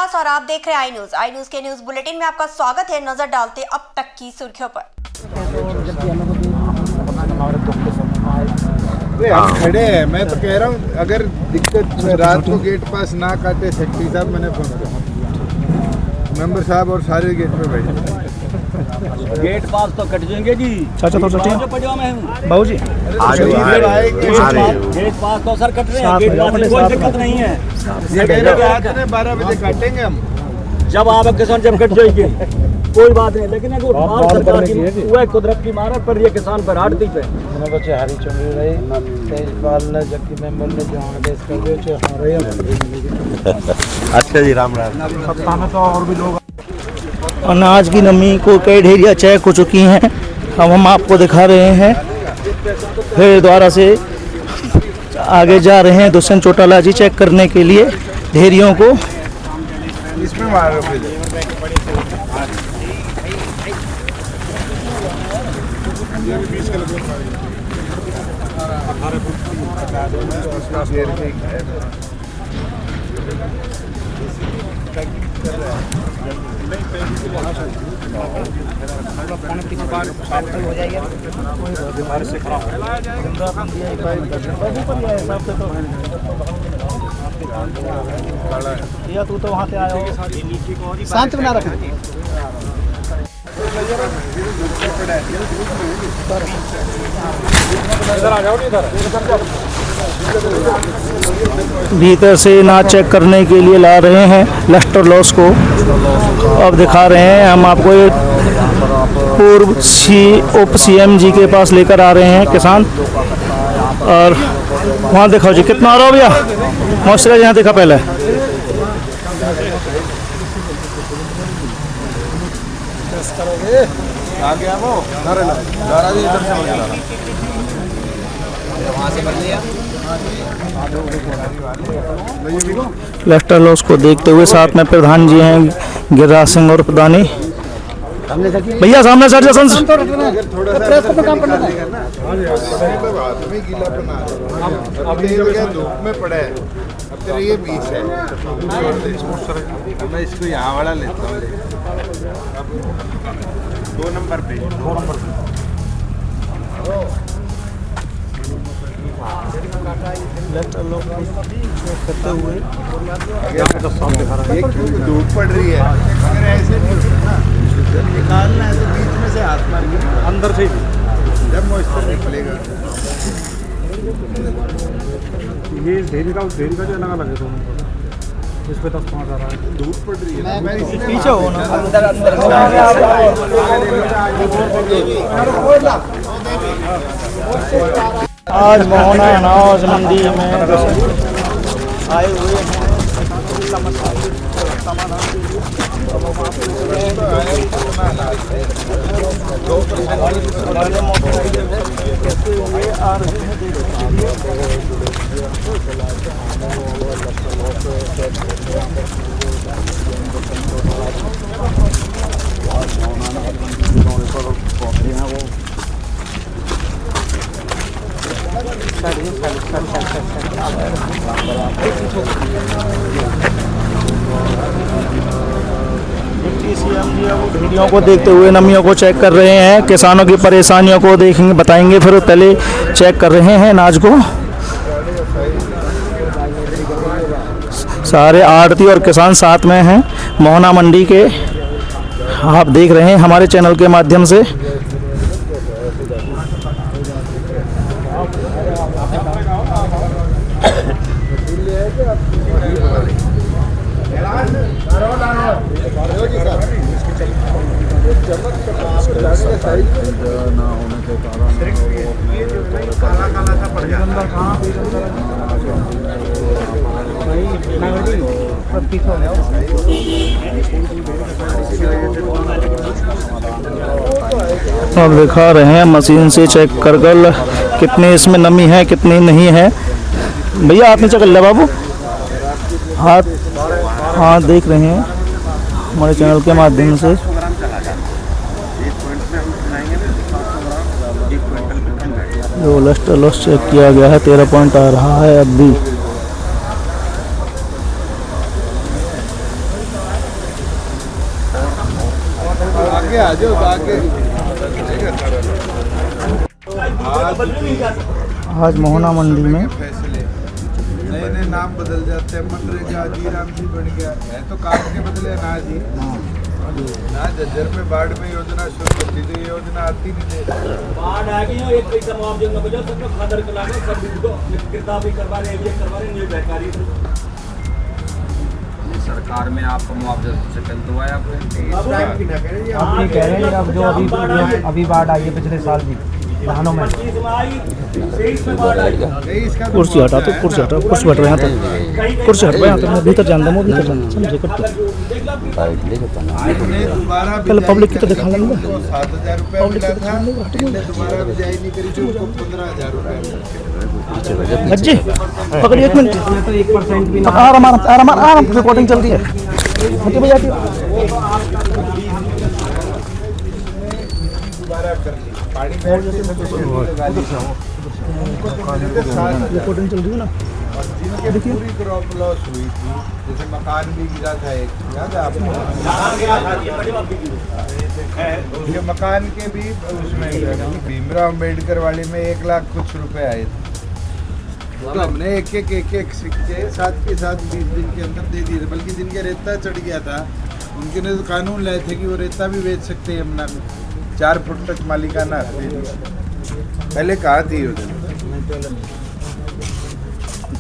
विकास और आप देख रहे हैं आई न्यूज के न्यूज बुलेटिन में आपका स्वागत है। नजर डालते अब तक की सुर्खियों पर। हम खड़े हैं, मैं तो कह रहा हूँ अगर दिक्कत रात को गेट पास ना काटे सेक्रेटरी साहब, मैंने फोन किया मेंबर साहब और सारे गेट पे बैठे। गेट पास तो कट जाएंगे जी। चाचा तो सचिन बाबू जी गेट पास तो सर कट रहे हैं, गेट पास में कोई दिक्कत नहीं है। 12 बजे काटेंगे हम, जब आप किसान जब कट जाएंगे कोई बात नहीं, लेकिन अगर सरकार की वह कुदरत की मारत पर ये किसान पर हाट दी पे बच्चे हरी चुनरी रही तेजपाल ने जबकि मेंबर ने जो देश कर दिए हमारे। अच्छा जी, राम राम। सप्ताह में तो और भी लोग अनाज की नमी को कई ढेरियाँ चेक हो चुकी हैं। अब हम आपको दिखा रहे हैं, फिर दोबारा से आगे जा रहे हैं दुष्यंत चौटाला जी चेक करने के लिए ढेरियों को। इसमें मारो तू तो वहाँ से आया हो, शांत बना रखा। भीतर से नाच चेक करने के लिए ला रहे हैं लस्टर लॉस को। अब दिखा रहे हैं हम आपको, ये पूर्व उप CM जी के पास लेकर आ रहे हैं किसान। और वहाँ दिखाओ जी कितना आ रहा हो भैया, मॉइस्चराइज यहाँ देखा पहले। आ गया वो दारा जी इधर से वहाँ से कर लिया। लस्टर लॉस को देखते हुए साथ में प्रधान जी हैं गिरिराज सिंह और प्रधानी भैया सामने सर जसन धूप में पड़ा है। अब तेरे ये 20 है, मैं इसको यहाँ वाला लेता हूँ। 2 नंबर पे करते हुए धूप पड़ रही है, अगर ऐसे नहीं होता जब निकालना है तो बीच में से हाथ मार के अंदर से जब मॉइस्चर निकलेगा। ये ढेरी का जो अलग अलग है दोनों का, इस पे 10-5 आ रहा है। धूप पड़ रही है, मैं पीछे हो ना आज मोहना अनाज मंडी में आए हुए हैं ढेरियों को देखते हुए नमियों को चेक कर रहे हैं, किसानों की परेशानियों को देखेंगे बताएंगे, फिर पहले चेक कर रहे हैं अनाज को। सारे आड़ती और किसान साथ में हैं मोहना मंडी के, आप देख रहे हैं हमारे चैनल के माध्यम से। अब दिखा रहे हैं मशीन से चेक कर कितनी इसमें नमी है कितनी नहीं है। भैया हाथ नीचे कर ले बाबू, हाथ देख रहे हैं हमारे चैनल के माध्यम से। जो लस्टर लॉस चेक किया गया है 13 पॉइंट आ रहा है अब भी। आगे आ जाओ तो आगे आज मोहना मंडी में फैसले नए नए नाम बदल जाते हैं। मनरेगा जीराम जी बन गया है तो काम के बदले अनाज ही ना। जज्जर में बाढ़ में योजना शुरू होती थी, ये योजना आती नहीं थी। बाढ़ आ गई है, एक पैसा मुआवजे न बचा सबका खादर के लागे सब किताब भी करवा रहे हैं, ये करवा रहे हैं, ये बेकारी है। सरकार में आपको मुआवजा से पहले तो आया आपने आप ये कह रहे हैं अब जो अभी बाढ़ आई है पिछले साल भी धानों में 25 में आई, 23 में बाढ़ आई। नहीं, इसका तो कुर्सी हटा तो कुर्सी हटा कुर्सी बैठ यहाँ तक कुर्सी हट यहाँ तक मैं भीतर जानता हूँ भीतर जानता समझे करते इसने दोबारा पहले पब्लिक की तो दिखा लेंगे। 7,000 रुपये मिला था, इसने दोबारा बिजाई नहीं करी थी, उसको 15,000 रुपये। अज्जी पकड़िए एक मिनट तो 1% भी ना आराम आराम आराम आराम रिकॉर्डिंग चल रही है मुझे बजाती है दोबारा कर ली पानी बैठ के रिकॉर्डिंग चल रही है ना। और जिनके पूरी क्रॉप लॉस हुई थी, जैसे मकान भी गिरा था एक, याद है आपको? उनके मकान के भी उसमें भीमराव अम्बेडकर वाली में 1 लाख कुछ रुपए आए थे, तो हमने एक सिक्के साथ के साथ 20 दिन के अंदर दे दिए थे। बल्कि जिनके रेता चढ़ गया था उनके ने तो कानून लाए थे कि वो रेता भी बेच सकते हैं यमुना में, 4 फुट तक मालिकाना दे दिया। पहले कहाँ थी योजना?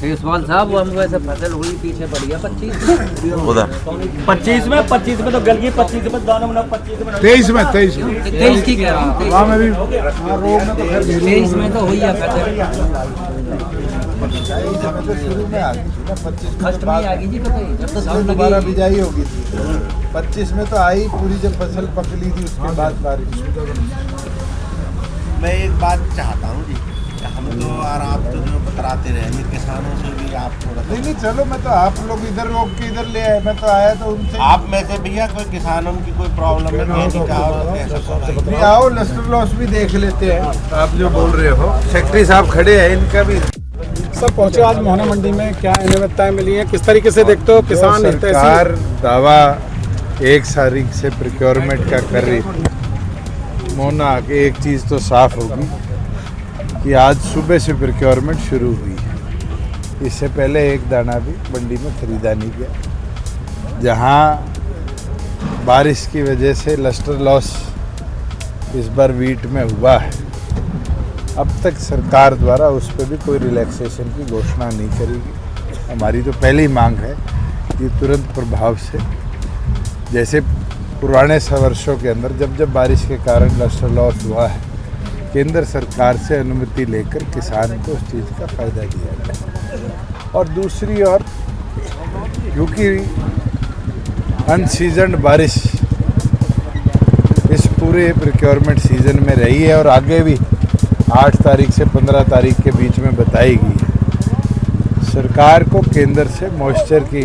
देशवाल साहब वो हम वैसे फसल हुई पीछे पड़ गया 25 25 में तो गल गई, 25 में दाना बना, 25 में 23 में 23 की कह रहा हूँ वहाँ में भी रोग में तो खैर 23 में तो हुई है फसल शुरू में आ गई थी ना, 25 फर्स्ट में ही आ गई जी पता ही जब तो साल दोबारा लगी बिजाई होगी थी। 25 में तो आई पूरी, जब फसल पकली थी उसके बाद बारिश। मैं एक बात चाहता हूँ जी, हम तो और आप तो जो बतराते रहेंगे किसानों से भी आप थोड़ा नहीं चलो, मैं तो आप लोग इधर रोक के इधर ले आए, मैं तो आया तो उनसे आप में से भैया कोई किसानों की कोई प्रॉब्लम है नहीं कहा नहीं आओ, लस्टर लॉस भी देख लेते हैं। आप जो बोल रहे हो सेक्रेटरी साहब खड़े हैं, इनका भी सब पहुंचे आज मोहना मंडी में, क्या अनियमितताएं मिली हैं, किस तरीके से देखते हो किसान सरकार दावा 1 तारीख से प्रोक्योरमेंट का कर रही थी। मोहना आके एक चीज़ तो साफ होगी कि आज सुबह से प्रोक्योरमेंट शुरू हुई है। इससे पहले एक दाना भी मंडी में खरीदा नहीं गया। जहां बारिश की वजह से लस्टर लॉस इस बार वीट में हुआ है, अब तक सरकार द्वारा उस पर भी कोई रिलैक्सेशन की घोषणा नहीं करेगी। हमारी तो पहली मांग है कि तुरंत प्रभाव से, जैसे पुराने वर्षों के अंदर जब जब बारिश के कारण लस्टर लॉस हुआ है, केंद्र सरकार से अनुमति लेकर किसान को उस चीज़ का फायदा दिया जाए। और दूसरी ओर क्योंकि अनसीजन बारिश इस पूरे प्रोक्योरमेंट सीजन में रही है और आगे भी 8 तारीख से 15 तारीख के बीच में बताई गई है, सरकार को केंद्र से मॉइस्चर की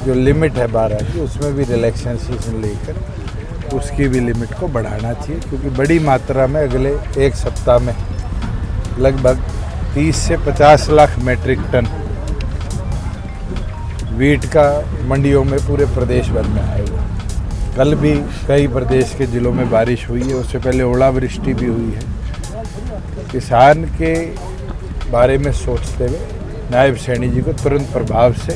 जो लिमिट है 12 की, उसमें भी रिलैक्सेशन लेकर उसकी भी लिमिट को बढ़ाना चाहिए। क्योंकि बड़ी मात्रा में अगले 1 सप्ताह में लगभग 30 से 50 लाख मेट्रिक टन वीट का मंडियों में पूरे प्रदेश भर में आएगा। कल भी कई प्रदेश के ज़िलों में बारिश हुई है, उससे पहले ओलावृष्टि भी हुई है। किसान के बारे में सोचते हुए नायब सैनी जी को तुरंत प्रभाव से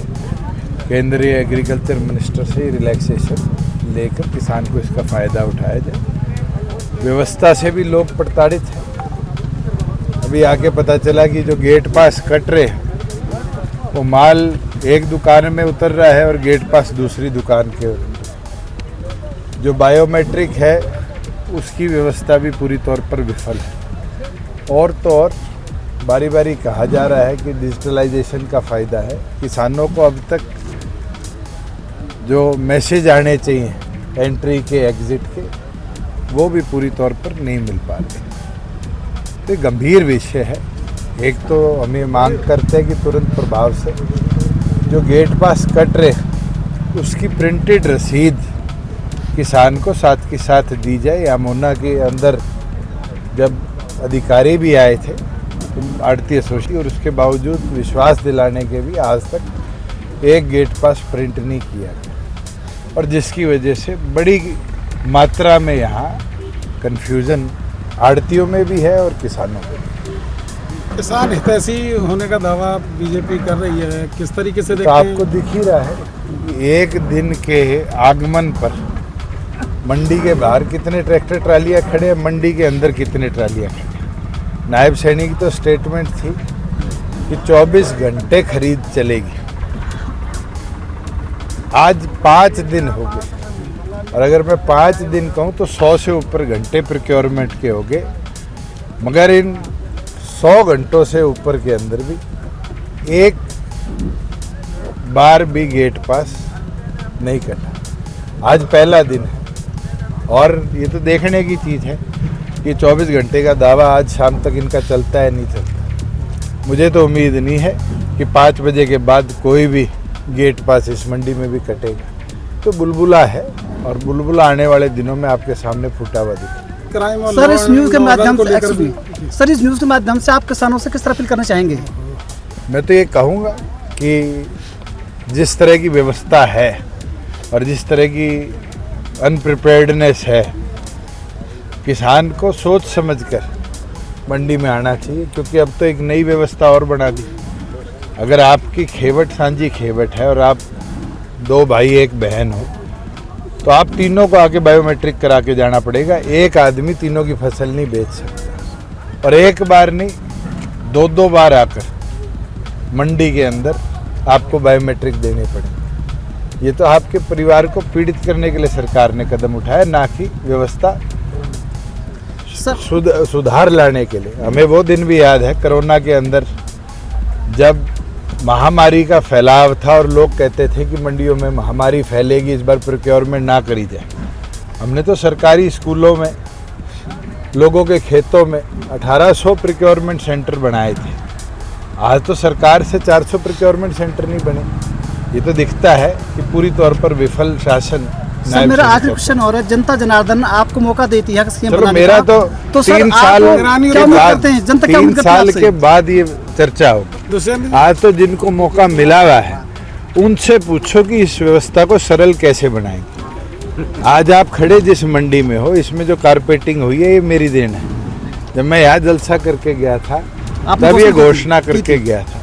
केंद्रीय एग्रीकल्चर मिनिस्टर से रिलैक्सेशन लेकर किसान को इसका फ़ायदा उठाया जाए। व्यवस्था से भी लोग प्रताड़ित हैं। अभी आके पता चला कि जो गेट पास कट रहे हैं वो माल एक दुकान में उतर रहा है और गेट पास दूसरी दुकान के। जो बायोमेट्रिक है उसकी व्यवस्था भी पूरी तौर पर विफल है। और तो और बारी बारी कहा जा रहा है कि डिजिटलाइजेशन का फ़ायदा है, किसानों को अब तक जो मैसेज आने चाहिए एंट्री के एग्ज़िट के वो भी पूरी तौर पर नहीं मिल पा रहे। तो गंभीर विषय है। एक तो हमें मांग करते हैं कि तुरंत प्रभाव से जो गेट पास कट रहे उसकी प्रिंटेड रसीद किसान को साथ के साथ दी जाए। यमुना के अंदर जब अधिकारी भी आए थे आड़ती एसोसिएशन, और उसके बावजूद विश्वास दिलाने के भी आज तक एक गेट पास प्रिंट नहीं किया गया, और जिसकी वजह से बड़ी मात्रा में यहाँ कन्फ्यूज़न आड़तियों में भी है और किसानों में भी। किसान हितैषी होने का दावा बीजेपी कर रही है, किस तरीके से तो देखते आपको दिख ही रहा है कि एक दिन के आगमन पर मंडी के बाहर कितने ट्रैक्टर ट्रालियाँ खड़े हैं, मंडी के अंदर कितने ट्रालियाँ खड़े हैं। नायब सैनी की तो स्टेटमेंट थी कि 24 घंटे खरीद चलेगी। आज 5 दिन हो गए और अगर मैं 5 दिन कहूँ तो 100 से ऊपर घंटे प्रोक्योरमेंट के हो गए, मगर इन 100 घंटों से ऊपर के अंदर भी एक बार भी गेट पास नहीं कटा। आज पहला दिन है और ये तो देखने की चीज़ है कि 24 घंटे का दावा आज शाम तक इनका चलता है नहीं चलता। मुझे तो उम्मीद नहीं है कि 5 बजे के बाद कोई भी गेट पास इस मंडी में भी कटेगा। तो बुलबुला है और बुलबुला आने वाले दिनों में आपके सामने फूटा हुआ दिखेगा। क्राइम और सर, इस न्यूज़ के माध्यम को से लेकर भी सर, इस न्यूज़ के माध्यम से आप किसानों से किस तरह अपील करना चाहेंगे? मैं तो ये कहूँगा कि जिस तरह की व्यवस्था है और जिस तरह की अनप्रिपेयर्डनेस है, किसान को सोच समझकर मंडी में आना चाहिए, क्योंकि अब तो एक नई व्यवस्था और बना दी। अगर आपकी खेवट सांझी खेवट है और आप 2 भाई 1 बहन हो तो आप तीनों को आके बायोमेट्रिक करा के जाना पड़ेगा। एक आदमी तीनों की फसल नहीं बेच सकता और एक बार नहीं 2-2 बार आकर मंडी के अंदर आपको बायोमेट्रिक देने पड़ेंगे। ये तो आपके परिवार को पीड़ित करने के लिए सरकार ने कदम उठाया, ना कि व्यवस्था सुधार लाने के लिए। हमें वो दिन भी याद है कोरोना के अंदर जब महामारी का फैलाव था और लोग कहते थे कि मंडियों में महामारी फैलेगी, इस बार प्रोक्योरमेंट ना करी जाए। हमने तो सरकारी स्कूलों में, लोगों के खेतों में 1800 प्रोक्योरमेंट सेंटर बनाए थे। आज तो सरकार से 400 प्रोक्योरमेंट सेंटर नहीं बने। ये तो दिखता है कि पूरी तौर पर विफल शासन। सर, मेरा आखिरी क्वेश्चन और है, जनता जनार्दन आपको मौका देती है कि चलो, मेरा तो 3 साल के बाद ये चर्चा होगी। आज तो जिनको मौका मिला हुआ है उनसे पूछो कि इस व्यवस्था को सरल कैसे बनाएंगे। आज आप खड़े जिस मंडी में हो, इसमें जो कारपेटिंग हुई है ये मेरी देन है। जब मैं यहाँ जलसा करके गया था तब ये घोषणा करके गया था।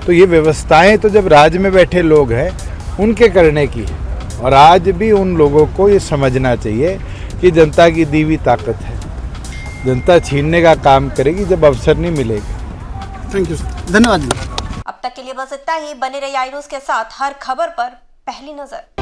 तो ये व्यवस्थाएं तो जब राज में बैठे लोग हैं उनके करने की है, और आज भी उन लोगों को ये समझना चाहिए कि जनता की दी हुई ताकत है। जनता छीनने का काम करेगी जब अवसर नहीं मिलेगा। थैंक यू, धन्यवाद। अब तक के लिए बस इतना ही। बने रहिए आई न्यूज़ के साथ, हर खबर पर पहली नजर।